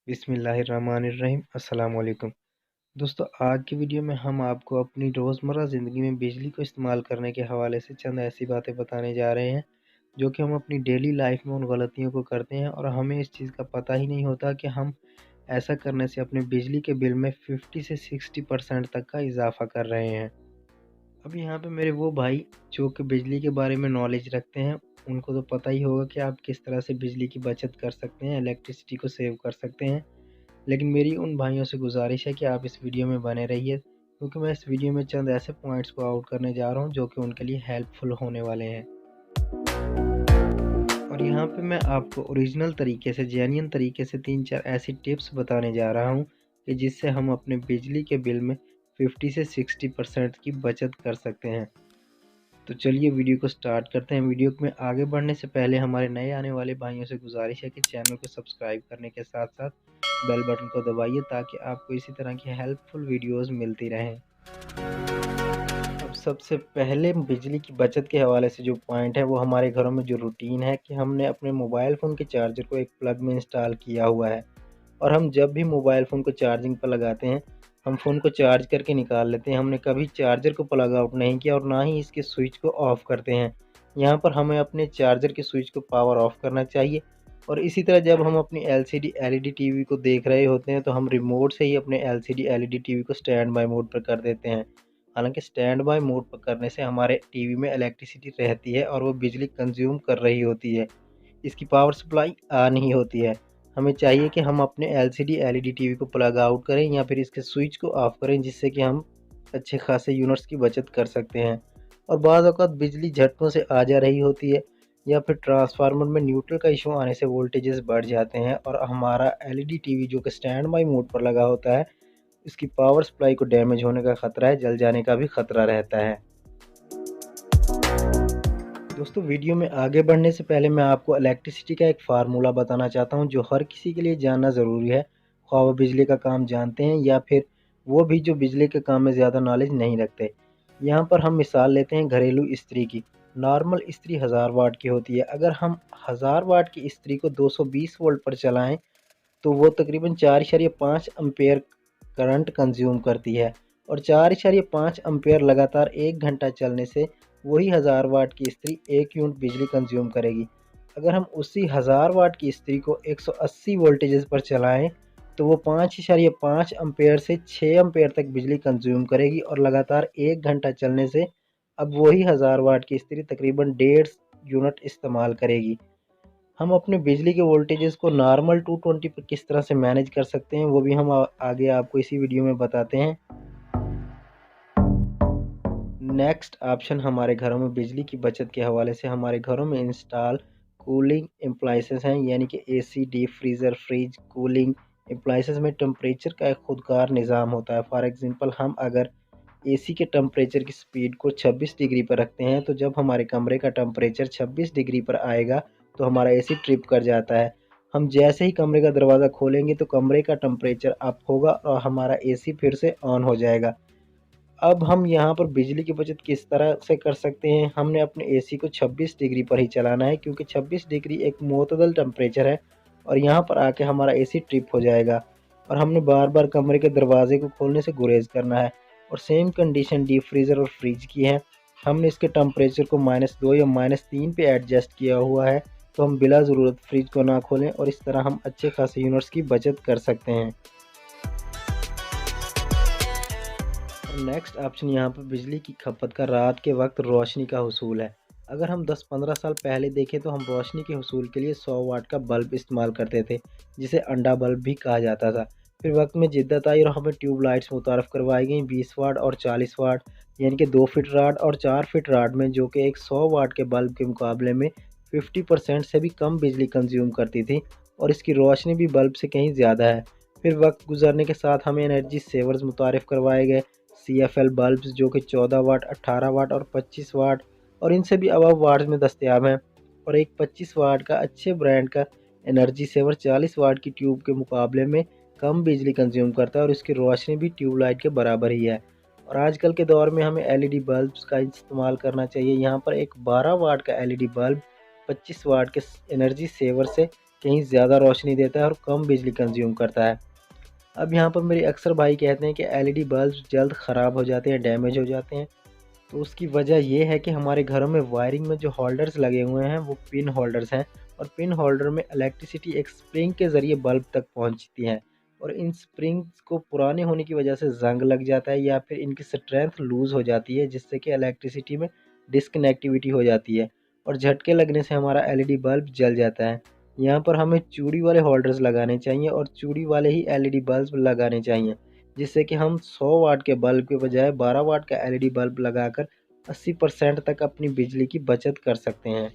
बिस्मिल्लाहिर्रहमानिर्रहीम अस्सलाम वालेकुम। दोस्तों, आज की वीडियो में हम आपको अपनी रोज़मर्रा ज़िंदगी में बिजली को इस्तेमाल करने के हवाले से चंद ऐसी बातें बताने जा रहे हैं जो कि हम अपनी डेली लाइफ में उन गलतियों को करते हैं और हमें इस चीज़ का पता ही नहीं होता कि हम ऐसा करने से अपने बिजली के बिल में 50 से 60% तक का इजाफ़ा कर रहे हैं। अब यहाँ पे मेरे वो भाई जो कि बिजली के बारे में नॉलेज रखते हैं, उनको तो पता ही होगा कि आप किस तरह से बिजली की बचत कर सकते हैं, इलेक्ट्रिसिटी को सेव कर सकते हैं। लेकिन मेरी उन भाइयों से गुज़ारिश है कि आप इस वीडियो में बने रहिए, क्योंकि मैं इस वीडियो में चंद ऐसे पॉइंट्स को आउट करने जा रहा हूँ जो कि उनके लिए हेल्पफुल होने वाले हैं। और यहाँ पे मैं आपको ओरिजिनल तरीके से, जेन्युइन तरीके से 3-4 ऐसी टिप्स बताने जा रहा हूँ कि जिससे हम अपने बिजली के बिल में 50 से 60% की बचत कर सकते हैं। तो चलिए वीडियो को स्टार्ट करते हैं। वीडियो में आगे बढ़ने से पहले हमारे नए आने वाले भाइयों से गुजारिश है कि चैनल को सब्सक्राइब करने के साथ-साथ बेल बटन को दबाइए ताकि आपको इसी तरह की हेल्पफुल वीडियोस मिलती रहें। अब सबसे पहले बिजली की बचत के हवाले से जो पॉइंट है वो हमारे घरों में जो रूटीन है कि हमने अपने मोबाइल फ़ोन के चार्जर को एक प्लग में इंस्टॉल किया हुआ है और हम जब भी मोबाइल फ़ोन को चार्जिंग पर लगाते हैं, हम फ़ोन को चार्ज करके निकाल लेते हैं। हमने कभी चार्जर को प्लग आउट नहीं किया और ना ही इसके स्विच को ऑफ़ करते हैं। यहाँ पर हमें अपने चार्जर के स्विच को पावर ऑफ़ करना चाहिए और इसी तरह जब हम अपनी एलसीडी एलईडी टीवी को देख रहे होते हैं, तो हम रिमोट से ही अपने एलसीडी एलईडी टीवी को स्टैंड बाय मोड पर कर देते हैं। हालाँकि स्टैंड बाय मोड पर करने से हमारे टीवी में इलेक्ट्रिसिटी रहती है और वो बिजली कंज़्यूम कर रही होती है। इसकी पावर सप्लाई ऑन ही होती है। हमें चाहिए कि हम अपने एलसीडी एलईडी टीवी को प्लग आउट करें या फिर इसके स्विच को ऑफ करें, जिससे कि हम अच्छे खासे यूनिट्स की बचत कर सकते हैं। और बाज़ औक़ात बिजली झटकों से आ जा रही होती है या फिर ट्रांसफार्मर में न्यूट्रल का इशू आने से वोल्टेजेस बढ़ जाते हैं और हमारा एलईडी टीवी जो कि स्टैंड बाय मोड पर लगा होता है, इसकी पावर सप्लाई को डैमेज होने का ख़तरा है, जल जाने का भी ख़तरा रहता है। दोस्तों, वीडियो में आगे बढ़ने से पहले मैं आपको इलेक्ट्रिसिटी का एक फ़ार्मूला बताना चाहता हूं जो हर किसी के लिए जानना ज़रूरी है, ख़्वाह वो बिजली का काम जानते हैं या फिर वो भी जो बिजली के काम में ज़्यादा नॉलेज नहीं रखते। यहाँ पर हम मिसाल लेते हैं घरेलू इस्त्री की। नॉर्मल इस्त्री 1000 वाट की होती है। अगर हम 1000 वाट की इस्त्री को 220 वोल्ट पर चलाएं तो वो तकरीबन 4.5 एम्पेयर करंट कंज्यूम करती है और 4.5 एम्पेयर लगातार 1 घंटा चलने से वही 1000 वाट की इस्त्री 1 यूनिट बिजली कंज्यूम करेगी। अगर हम उसी 1000 वाट की इस्त्री को 180 वोल्टेजेस पर चलाएं तो वो 5.5 एम्पेयर से 6 एम्पेयर तक बिजली कंज्यूम करेगी और लगातार 1 घंटा चलने से अब वही 1000 वाट की इस्त्री तकरीबन 1.5 यूनिट इस्तेमाल करेगी। हम अपने बिजली के वोल्टेजेस को नॉर्मल 220 पर किस तरह से मैनेज कर सकते हैं, वो भी हम आगे आपको इसी वीडियो में बताते हैं। नेक्स्ट ऑप्शन हमारे घरों में बिजली की बचत के हवाले से हमारे घरों में इंस्टॉल कूलिंग एप्लायंसेस हैं, यानी कि AC, deep freezer, fridge. Cooling appliances में टेम्परेचर का एक खुदकार निज़ाम होता है। फॉर एग्जांपल, हम अगर एसी के टेम्परेचर की स्पीड को 26 डिग्री पर रखते हैं तो जब हमारे कमरे का टेम्परेचर 26 डिग्री पर आएगा तो हमारा एसी ट्रिप कर जाता है। हम जैसे ही कमरे का दरवाज़ा खोलेंगे तो कमरे का टेम्परेचर अप होगा और हमारा एसी फिर से ऑन हो जाएगा। अब हम यहाँ पर बिजली की बचत किस तरह से कर सकते हैं? हमने अपने एसी को 26 डिग्री पर ही चलाना है, क्योंकि 26 डिग्री एक मुतदल टेम्परेचर है और यहाँ पर आके हमारा एसी ट्रिप हो जाएगा और हमने बार-बार कमरे के दरवाजे को खोलने से गुरेज़ करना है। और सेम कंडीशन डीप फ्रीज़र और फ्रिज की है। हमने इसके टेम्परेचर को -2 या -3 पे एडजस्ट किया हुआ है, तो हम बिला ज़रूरत फ्रिज को ना खोलें और इस तरह हम अच्छे खासे यूनिट्स की बचत कर सकते हैं। और नेक्स्ट ऑप्शन यहाँ पर बिजली की खपत का रात के वक्त रोशनी का हुसूल है। अगर हम 10-15 साल पहले देखें तो हम रोशनी के हुसूल के लिए 100 वाट का बल्ब इस्तेमाल करते थे, जिसे अंडा बल्ब भी कहा जाता था। फिर वक्त में जिद्दत आई और हमें ट्यूब लाइट्स मुतारफ़ करवाई गई 20 वाट और 40 वाट, यानी कि 2 फीट रॉड और 4 फीट रॉड में, जो कि एक 100 वाट के बल्ब के मुकाबले में 50% से भी कम बिजली कंज्यूम करती थी और इसकी रोशनी भी बल्ब से कहीं ज़्यादा है। फिर वक्त गुजरने के साथ हमें एनर्जी सेवर्स मुतारफ़ करवाए गए, CFL बल्ब्स, जो कि 14 वाट, 18 वाट और 25 वाट और इनसे भी अबव वाट्स में दस्तयाब हैं। और एक 25 वाट का अच्छे ब्रांड का एनर्जी सेवर 40 वाट की ट्यूब के मुकाबले में कम बिजली कंज्यूम करता है और इसकी रोशनी भी ट्यूबलाइट के बराबर ही है। और आजकल के दौर में हमें एलईडी बल्ब्स का इस्तेमाल करना चाहिए। यहाँ पर एक 12 वाट का एलईडी बल्ब 25 वाट के एनर्जी सेवर से कहीं ज़्यादा रोशनी देता है और कम बिजली कंज्यूम करता है। अब यहाँ पर मेरे अक्सर भाई कहते हैं कि एलईडी बल्ब जल्द ख़राब हो जाते हैं, डैमेज हो जाते हैं। तो उसकी वजह ये है कि हमारे घरों में वायरिंग में जो होल्डर्स लगे हुए हैं वो पिन होल्डर्स हैं, और पिन होल्डर में इलेक्ट्रिसिटी एक स्प्रिंग के ज़रिए बल्ब तक पहुंचती है, और इन स्प्रिंग्स को पुराने होने की वजह से जंग लग जाता है या फिर इनकी स्ट्रेंथ लूज़ हो जाती है, जिससे कि इलेक्ट्रिसिटी में डिस्कनेक्टिविटी हो जाती है और झटके लगने से हमारा एलईडी बल्ब जल जाता है। यहाँ पर हमें चूड़ी वाले होल्डर्स लगाने चाहिए और चूड़ी वाले ही एलईडी बल्ब लगाने चाहिए, जिससे कि हम 100 वाट के बल्ब के बजाय 12 वाट का एलईडी बल्ब लगाकर 80% तक अपनी बिजली की बचत कर सकते हैं।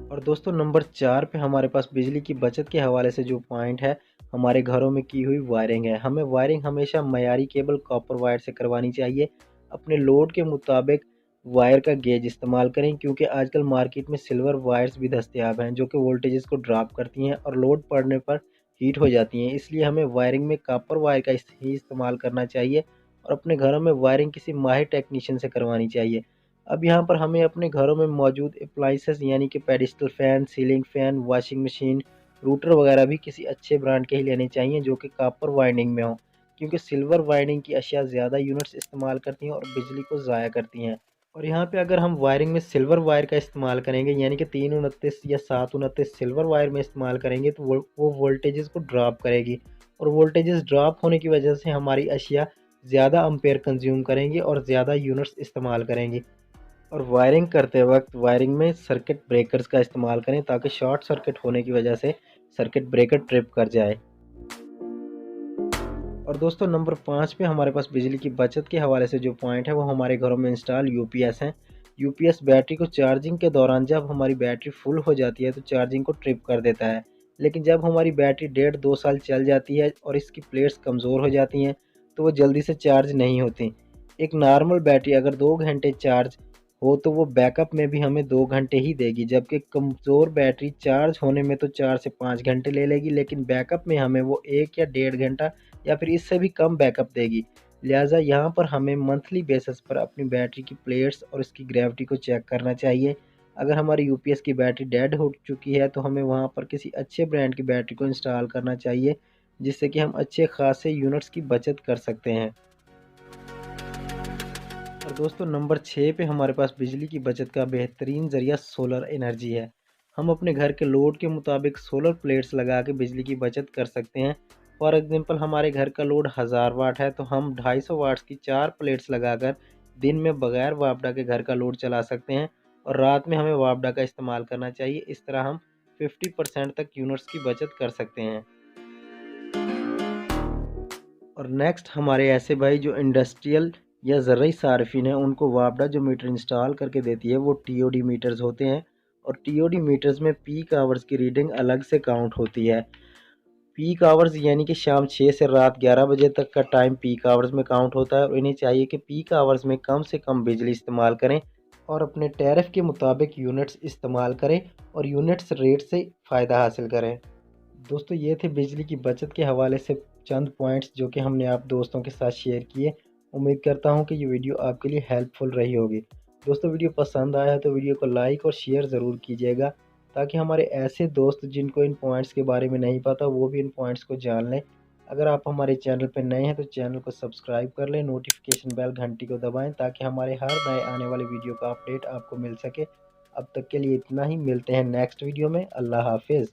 और दोस्तों नंबर 4 पे हमारे पास बिजली की बचत के हवाले से जो पॉइंट है, हमारे घरों में की हुई वायरिंग है। हमें वायरिंग हमेशा मयारी केबल कॉपर वायर से करवानी चाहिए। अपने लोड के मुताबिक वायर का गेज इस्तेमाल करें, क्योंकि आजकल मार्केट में सिल्वर वायर्स भी दस्तयाब हैं जो कि वोल्टेजेस को ड्रॉप करती हैं और लोड पड़ने पर हीट हो जाती हैं। इसलिए हमें वायरिंग में कॉपर वायर का ही इस्तेमाल करना चाहिए और अपने घरों में वायरिंग किसी माहिर टेक्नीशियन से करवानी चाहिए। अब यहाँ पर हमें अपने घरों में मौजूद अप्लाइंसेस यानी कि pedestal fan, ceiling fan, washing machine, router वगैरह भी किसी अच्छे ब्रांड के ही लेने चाहिए जो कि कॉपर वाइंडिंग में हों, क्योंकि सिल्वर वाइंडिंग की अशिया ज़्यादा यूनिट्स इस्तेमाल करती हैं और बिजली को ज़ाया करती हैं। और यहाँ पे अगर हम वायरिंग में सिल्वर वायर का इस्तेमाल करेंगे यानी कि 329 या 729 सिल्वर वायर में इस्तेमाल करेंगे तो वो वोल्टेजेस को ड्रॉप करेगी, और वोल्टेजेस ड्रॉप होने की वजह से हमारी अशिया ज़्यादा अम्पेयर कंज्यूम करेंगी और ज़्यादा यूनिट्स इस्तेमाल करेंगी। और वायरिंग करते वक्त वायरिंग में सर्किट ब्रेकर्स का इस्तेमाल करें ताकि शॉर्ट सर्किट होने की वजह से सर्किट ब्रेकर ट्रिप कर जाए। और दोस्तों नंबर 5 पे हमारे पास बिजली की बचत के हवाले से जो पॉइंट है वो हमारे घरों में इंस्टॉल यूपीएस हैं। यूपीएस बैटरी को चार्जिंग के दौरान जब हमारी बैटरी फुल हो जाती है तो चार्जिंग को ट्रिप कर देता है, लेकिन जब हमारी बैटरी 1.5-2 साल चल जाती है और इसकी प्लेट्स कमज़ोर हो जाती हैं तो वो जल्दी से चार्ज नहीं होती। एक नॉर्मल बैटरी अगर 2 घंटे चार्ज हो तो वो बैकअप में भी हमें 2 घंटे ही देगी, जबकि कमज़ोर बैटरी चार्ज होने में तो 4 से 5 घंटे ले लेगी, लेकिन बैकअप में हमें वो 1 या 1.5 घंटा या फिर इससे भी कम बैकअप देगी। लिहाजा यहाँ पर हमें मंथली बेसिस पर अपनी बैटरी की प्लेट्स और इसकी ग्रेविटी को चेक करना चाहिए। अगर हमारी यूपीएस की बैटरी डेड हो चुकी है तो हमें वहाँ पर किसी अच्छे ब्रांड की बैटरी को इंस्टॉल करना चाहिए, जिससे कि हम अच्छे खासे यूनिट्स की बचत कर सकते हैं। और दोस्तों नंबर 6 पे हमारे पास बिजली की बचत का बेहतरीन ज़रिया सोलर एनर्जी है। हम अपने घर के लोड के मुताबिक सोलर प्लेट्स लगा के बिजली की बचत कर सकते हैं। फॉर एग्जांपल हमारे घर का लोड 1000 वाट है तो हम 250 वाट्स की 4 प्लेट्स लगाकर दिन में बगैर वापडा के घर का लोड चला सकते हैं, और रात में हमें वापडा का इस्तेमाल करना चाहिए। इस तरह हम 50% तक यूनिट्स की बचत कर सकते हैं। और नेक्स्ट हमारे ऐसे भाई जो इंडस्ट्रियल या ज़रूरी सार्फिन हैं उनको वापडा जो मीटर इंस्टॉल करके देती है वो टीओडी मीटर्स होते हैं, और टीओडी मीटर्स में पीक आवर्स की रीडिंग अलग से काउंट होती है। पीक आवर्स यानी कि शाम 6 से रात 11 बजे तक का टाइम पीक आवर्स में काउंट होता है, और इन्हें चाहिए कि पीक आवर्स में कम से कम बिजली इस्तेमाल करें और अपने टैरिफ के मुताबिक यूनिट्स इस्तेमाल करें और यूनिट्स रेट से फ़ायदा हासिल करें। दोस्तों ये थे बिजली की बचत के हवाले से चंद पॉइंट्स जो कि हमने आप दोस्तों के साथ शेयर किए। उम्मीद करता हूँ कि ये वीडियो आपके लिए हेल्पफुल रही होगी। दोस्तों वीडियो पसंद आया है तो वीडियो को लाइक और शेयर ज़रूर कीजिएगा, ताकि हमारे ऐसे दोस्त जिनको इन पॉइंट्स के बारे में नहीं पता वो भी इन पॉइंट्स को जान लें। अगर आप हमारे चैनल पर नए हैं तो चैनल को सब्सक्राइब कर लें, नोटिफिकेशन बेल घंटी को दबाएँ ताकि हमारे हर नए आने वाले वीडियो का अपडेट आपको मिल सके। अब तक के लिए इतना ही, मिलते हैं नेक्स्ट वीडियो में। अल्लाह हाफिज़।